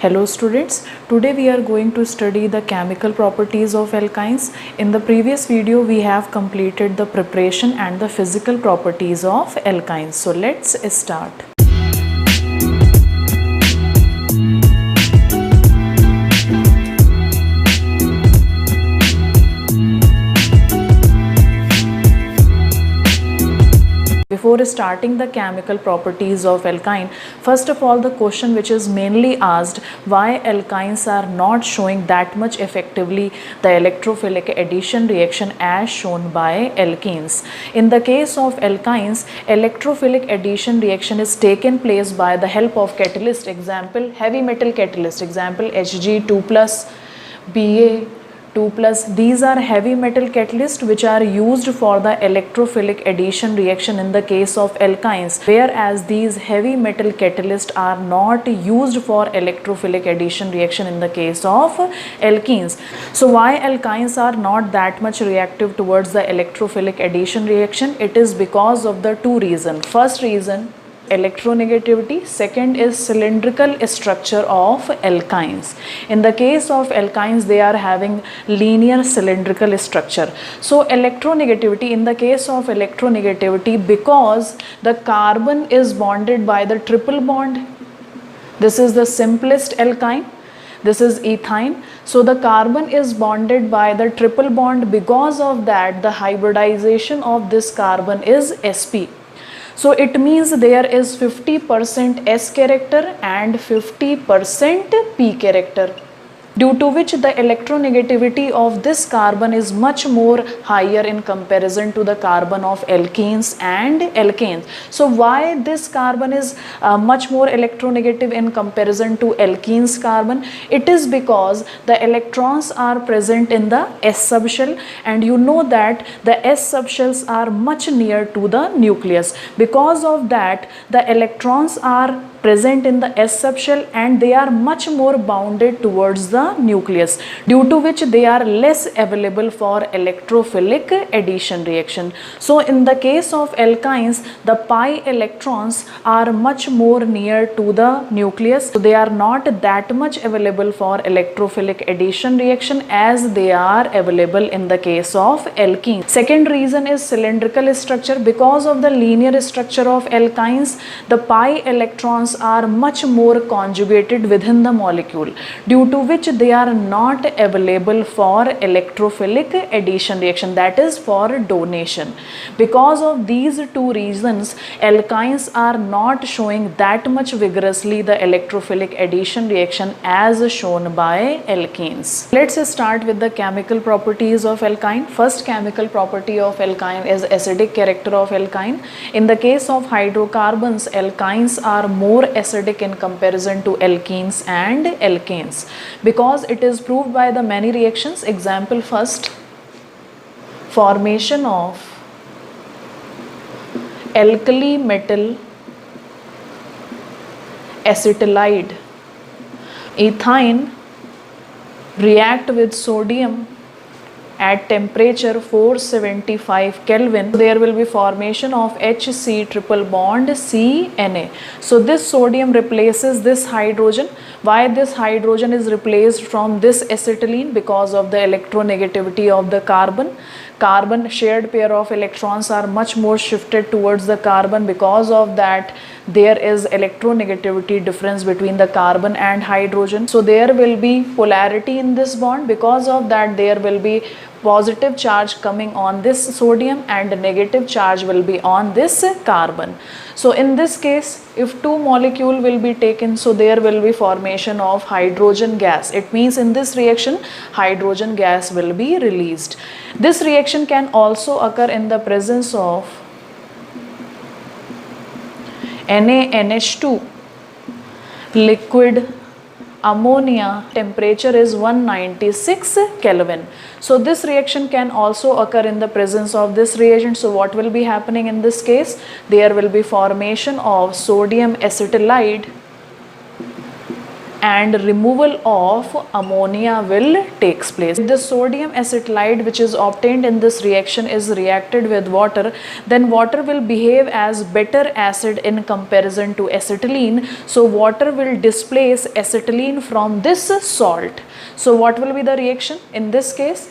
Hello students, today we are going to study the chemical properties of alkynes. In the previous video we have completed the preparation and the physical properties of alkynes. So let's start. Before starting the chemical properties of alkyne, first of all the question which is mainly asked, why alkynes are not showing that much effectively the electrophilic addition reaction as shown by alkenes. In the case of alkynes, electrophilic addition reaction is taken place by the help of catalyst, example heavy metal catalyst, example Hg2+, Ba 2+. These are heavy metal catalysts which are used for the electrophilic addition reaction in the case of alkynes, whereas these heavy metal catalysts are not used for electrophilic addition reaction in the case of alkenes. So why alkynes are not that much reactive towards the electrophilic addition reaction? It is because of the two reasons. First reason, electronegativity. Second is cylindrical structure of alkynes. In the case of alkynes, they are having linear cylindrical structure. So electronegativity, in the case of electronegativity, because the carbon is bonded by the triple bond, this is the simplest alkyne, this is ethyne. So the carbon is bonded by the triple bond. Because of that, the hybridization of this carbon is sp. So it means there is 50% S character and 50% P character, due to which the electronegativity of this carbon is much more higher in comparison to the carbon of alkenes and alkanes. So why this carbon is much more electronegative in comparison to alkenes carbon? It is because the electrons are present in the S subshell, and you know that the S subshells are much near to the nucleus. Because of that, the electrons are present in the S subshell and they are much more bounded towards the nucleus, due to which they are less available for electrophilic addition reaction. So in the case of alkynes, the pi electrons are much more near to the nucleus, so they are not that much available for electrophilic addition reaction as they are available in the case of alkenes. Second reason is cylindrical structure. Because of the linear structure of alkynes, the pi electrons are much more conjugated within the molecule, due to which they are not available for electrophilic addition reaction, that is for donation. Because of these two reasons, alkynes are not showing that much vigorously the electrophilic addition reaction as shown by alkenes. Let's start with the chemical properties of alkyne. First chemical property of alkyne is acidic character of alkyne. In the case of hydrocarbons, alkynes are more acidic in comparison to alkenes and alkanes, because it is proved by the many reactions. Example first, formation of alkali metal acetylide. Ethine react with sodium at temperature 475 Kelvin. There will be formation of HC triple bond CNA. So this sodium replaces this hydrogen. Why this hydrogen is replaced from this acetylene? Because of the electronegativity of the carbon. Carbon shared pair of electrons are much more shifted towards the carbon. Because of that, there is electronegativity difference between the carbon and hydrogen. So there will be polarity in this bond. Because of that, there will be positive charge coming on this sodium and negative charge will be on this carbon. So in this case, if two molecule will be taken, so there will be formation of hydrogen gas. It means in this reaction, hydrogen gas will be released. This reaction can also occur in the presence of NaNH2, liquid ammonia, temperature is 196 Kelvin. So this reaction can also occur in the presence of this reagent. So what will be happening in this case? There will be formation of sodium acetylide and removal of ammonia will takes place. If the sodium acetylide which is obtained in this reaction is reacted with water, then water will behave as better acid in comparison to acetylene. So water will displace acetylene from this salt. So what will be the reaction in this case?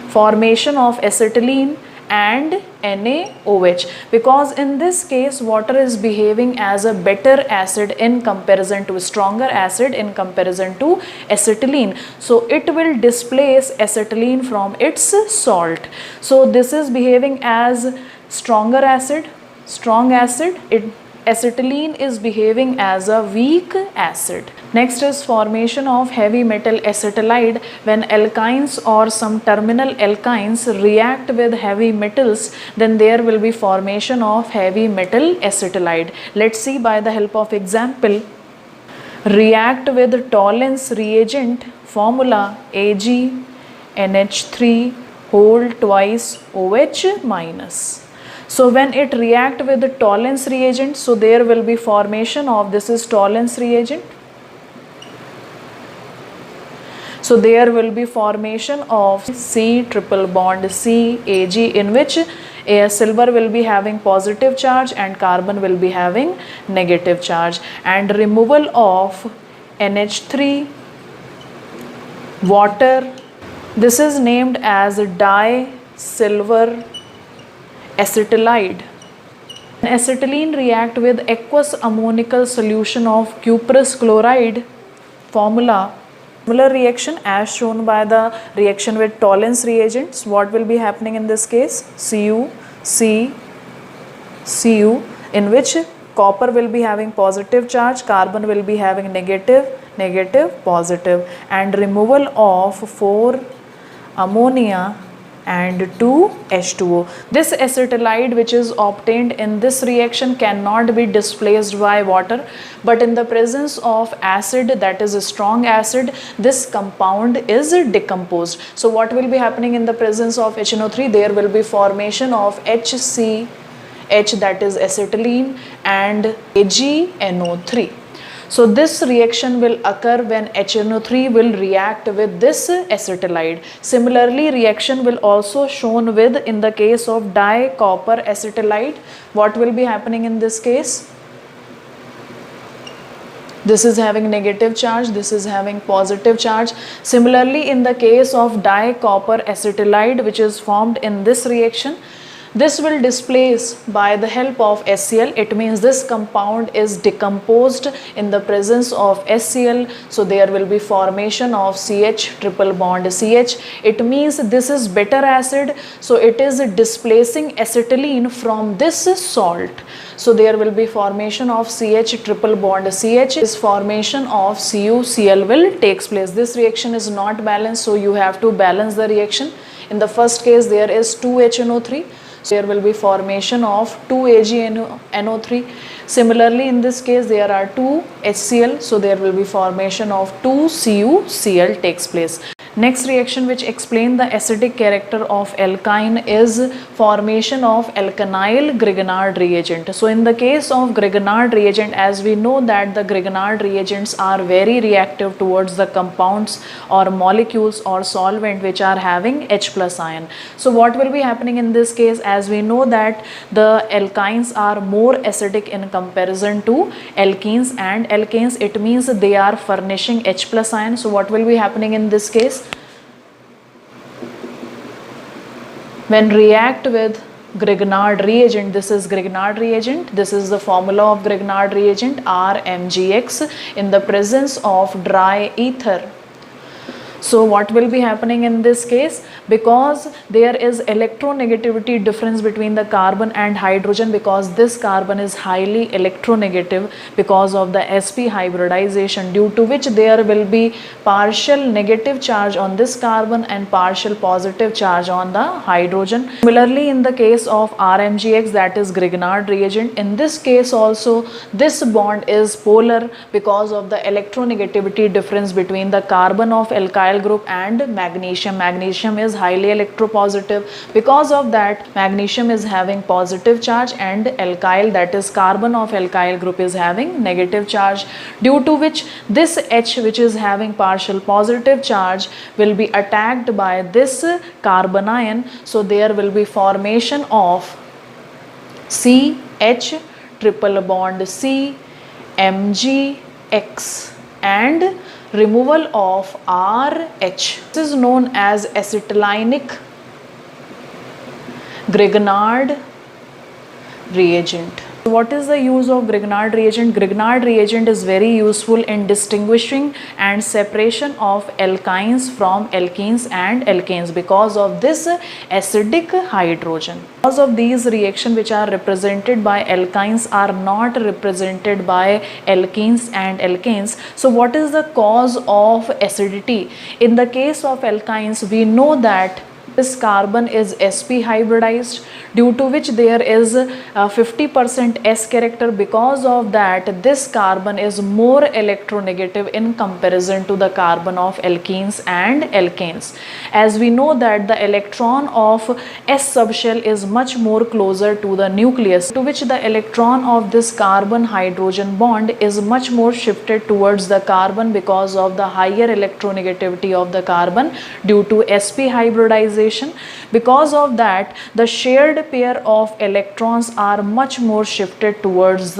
Formation of acetylene and NaOH, because in this case water is behaving as a better acid in comparison to stronger acid in comparison to acetylene. So it will displace acetylene from its salt. So this is behaving as stronger acid, strong acid. Acetylene is behaving as a weak acid. Next is formation of heavy metal acetylide. When alkynes or some terminal alkynes react with heavy metals, then there will be formation of heavy metal acetylide. Let's see by the help of example. React with Tollens reagent, formula AgNH3 whole twice OH minus. So when it react with the Tollens reagent, so there will be formation of, this is Tollens reagent. So there will be formation of C triple bond C Ag, in which silver will be having positive charge and carbon will be having negative charge, and removal of NH3, water. This is named as di-silver acetylide. Acetylene react with aqueous ammoniacal solution of cuprous chloride, formula. Similar reaction as shown by the reaction with Tollens reagents. What will be happening in this case? Cu, C, Cu, in which copper will be having positive charge, carbon will be having negative, positive, and removal of 4 ammonia and 2 H2O. This acetylide which is obtained in this reaction cannot be displaced by water, but in the presence of acid, that is a strong acid, this compound is decomposed. So what will be happening in the presence of HNO3? There will be formation of HCH, that is acetylene, and AgNO3. So this reaction will occur when HNO3 will react with this acetylide. Similarly, reaction will also shown with in the case of dicopper acetylide. What will be happening in this case? This is having negative charge, this is having positive charge. Similarly, in the case of dicopper acetylide which is formed in this reaction, this will displace by the help of HCl. It means this compound is decomposed in the presence of HCl. So there will be formation of CH triple bond CH. It means this is better acid. So it is displacing acetylene from this salt. So there will be formation of CH triple bond CH. This formation of CuCl will takes place. This reaction is not balanced. So you have to balance the reaction. In the first case there is 2HNO3. There will be formation of 2AgNO3. Similarly, in this case there are 2 HCl, so there will be formation of 2 CuCl takes place. Next reaction which explain the acidic character of alkyne is formation of alkanyl Grignard reagent. So in the case of Grignard reagent, as we know that the Grignard reagents are very reactive towards the compounds or molecules or solvent which are having H plus ion. So what will be happening in this case? As we know that the alkynes are more acidic in comparison to alkenes, and alkanes, it means they are furnishing H plus ion. So what will be happening in this case? When react with Grignard reagent, this is Grignard reagent, this is the formula of Grignard reagent RMGX in the presence of dry ether. So what will be happening in this case? Because there is electronegativity difference between the carbon and hydrogen, because this carbon is highly electronegative because of the sp hybridization, due to which there will be partial negative charge on this carbon and partial positive charge on the hydrogen. Similarly, in the case of RMGX, that is Grignard reagent, in this case also this bond is polar because of the electronegativity difference between the carbon of alkyl alkyl group and magnesium. Magnesium is highly electropositive. Because of that, magnesium is having positive charge and alkyl, that is carbon of alkyl group, is having negative charge, due to which this H, which is having partial positive charge, will be attacked by this carbon ion. So there will be formation of CH triple bond C, MgX, and removal of RH. This is known as acetylenic Grignard reagent. What is the use of Grignard reagent? Grignard reagent is very useful in distinguishing and separation of alkynes from alkenes and alkanes because of this acidic hydrogen. Because of these reactions which are represented by alkynes are not represented by alkenes and alkanes. So what is the cause of acidity? In the case of alkynes, we know that this carbon is sp hybridized, due to which there is 50% s character. Because of that, this carbon is more electronegative in comparison to the carbon of alkenes and alkanes. As we know that the electron of s subshell is much more closer to the nucleus, to which the electron of this carbon hydrogen bond is much more shifted towards the carbon because of the higher electronegativity of the carbon due to sp hybridization. Because of that, the shared pair of electrons are much more shifted towards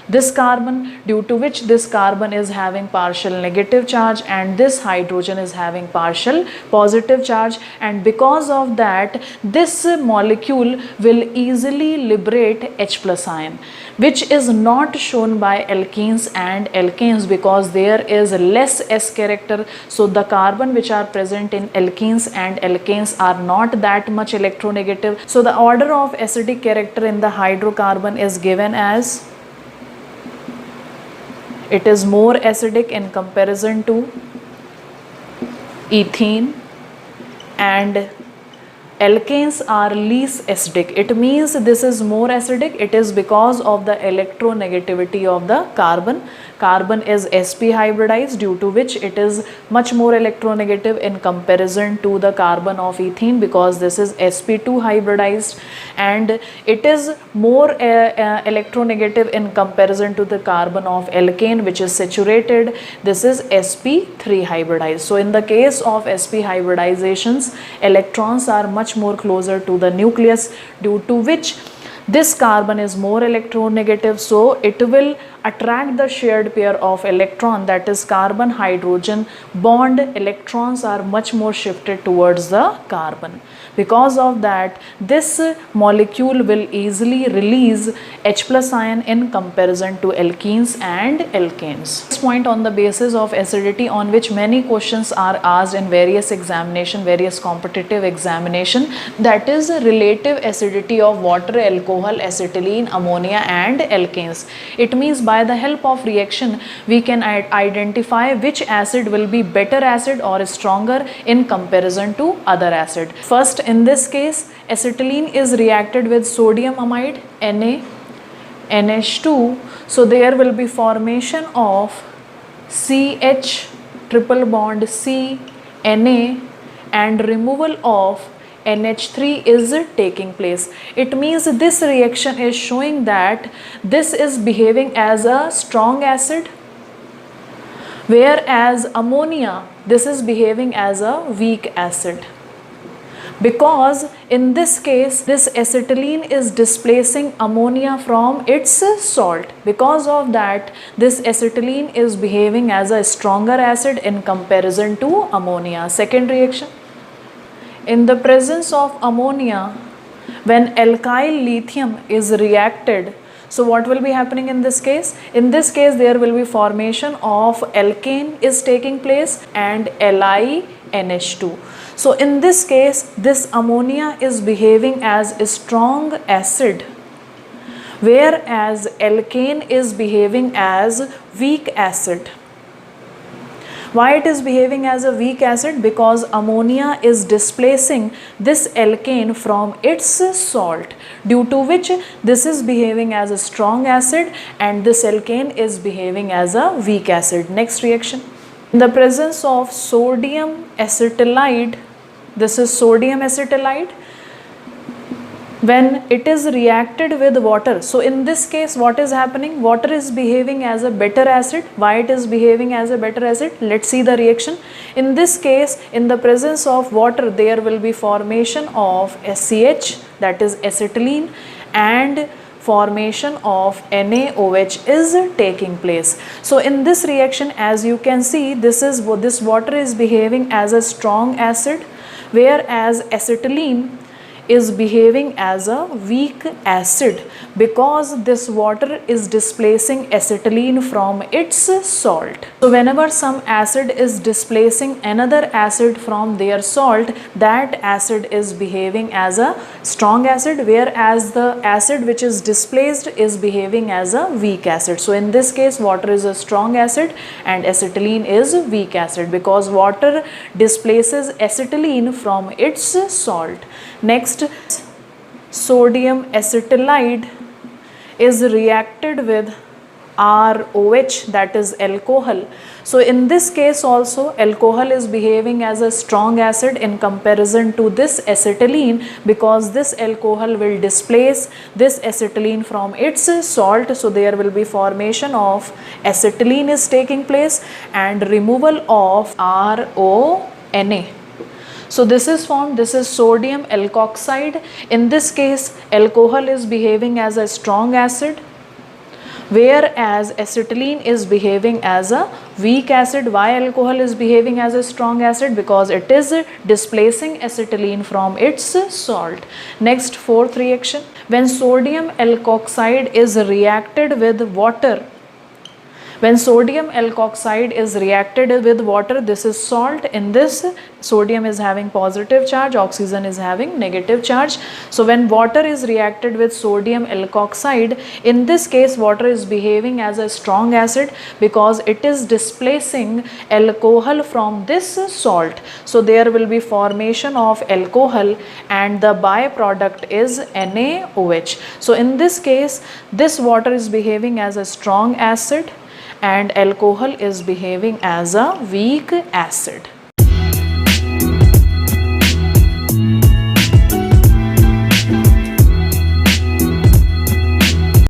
this carbon, due to which this carbon is having partial negative charge and this hydrogen is having partial positive charge, and because of that, this molecule will easily liberate H plus ion, which is not shown by alkenes and alkanes because there is less s character. So the carbon which are present in alkenes and alkanes are not that much electronegative. So the order of acidic character in the hydrocarbon is given as, it is more acidic in comparison to ethene, and alkanes are least acidic. It means this is more acidic. It is because of the electronegativity of the carbon. Carbon is sp hybridized, due to which it is much more electronegative in comparison to the carbon of ethene because this is sp2 hybridized, and it is more electronegative in comparison to the carbon of alkane, which is saturated. This is sp3 hybridized. So in the case of sp hybridizations, electrons are much more closer to the nucleus, due to which this carbon is more electronegative, so it will attract the shared pair of electron, that is carbon hydrogen bond. Electrons are much more shifted towards the carbon. Because of that, this molecule will easily release H plus ion in comparison to alkenes and alkanes. This point on the basis of acidity, on which many questions are asked in various examination, various competitive examination, that is relative acidity of water, alcohol, acetylene, ammonia and alkanes. It means by the help of reaction we can identify which acid will be better acid or stronger in comparison to other acid. First, in this case, acetylene is reacted with sodium amide Na NH2, so there will be formation of CH triple bond C Na and removal of NH3 is taking place. It means this reaction is showing that this is behaving as a strong acid, whereas ammonia, this is behaving as a weak acid. Because in this case, this acetylene is displacing ammonia from its salt. Because of that, this acetylene is behaving as a stronger acid in comparison to ammonia. Second reaction, in the presence of ammonia, when alkyl lithium is reacted, so what will be happening in this case? In this case, there will be formation of alkane is taking place and LiNH2. So in this case, this ammonia is behaving as a strong acid, whereas alkane is behaving as weak acid. Why it is behaving as a weak acid? Because ammonia is displacing this alkane from its salt, due to which this is behaving as a strong acid and this alkane is behaving as a weak acid. Next reaction. In the presence of sodium acetylide, this is sodium acetylide, when it is reacted with water. So in this case what is happening? Water is behaving as a better acid. Why it is behaving as a better acid? Let's see the reaction. In this case, in the presence of water, there will be formation of SCH, that is acetylene, and formation of NaOH is taking place. So in this reaction, as you can see, this water is behaving as a strong acid, whereas acetylene is behaving as a weak acid, because this water is displacing acetylene from its salt. So whenever some acid is displacing another acid from their salt, that acid is behaving as a strong acid, whereas the acid which is displaced is behaving as a weak acid. So in this case, water is a strong acid and acetylene is a weak acid, because water displaces acetylene from its salt. Next, sodium acetylide is reacted with ROH, that is alcohol. So in this case also, alcohol is behaving as a strong acid in comparison to this acetylene, because this alcohol will displace this acetylene from its salt. So there will be formation of acetylene is taking place and removal of RONA. So this is formed, this is sodium alkoxide. In this case, alcohol is behaving as a strong acid, whereas acetylene is behaving as a weak acid. Why alcohol is behaving as a strong acid? Because it is displacing acetylene from its salt. Next, fourth reaction. When sodium alkoxide is reacted with water, when sodium alkoxide is reacted with water, this is salt. In this, sodium is having positive charge, oxygen is having negative charge. So when water is reacted with sodium alkoxide, in this case water is behaving as a strong acid, because it is displacing alcohol from this salt. So there will be formation of alcohol and the byproduct is NaOH. So in this case, this water is behaving as a strong acid and alcohol is behaving as a weak acid.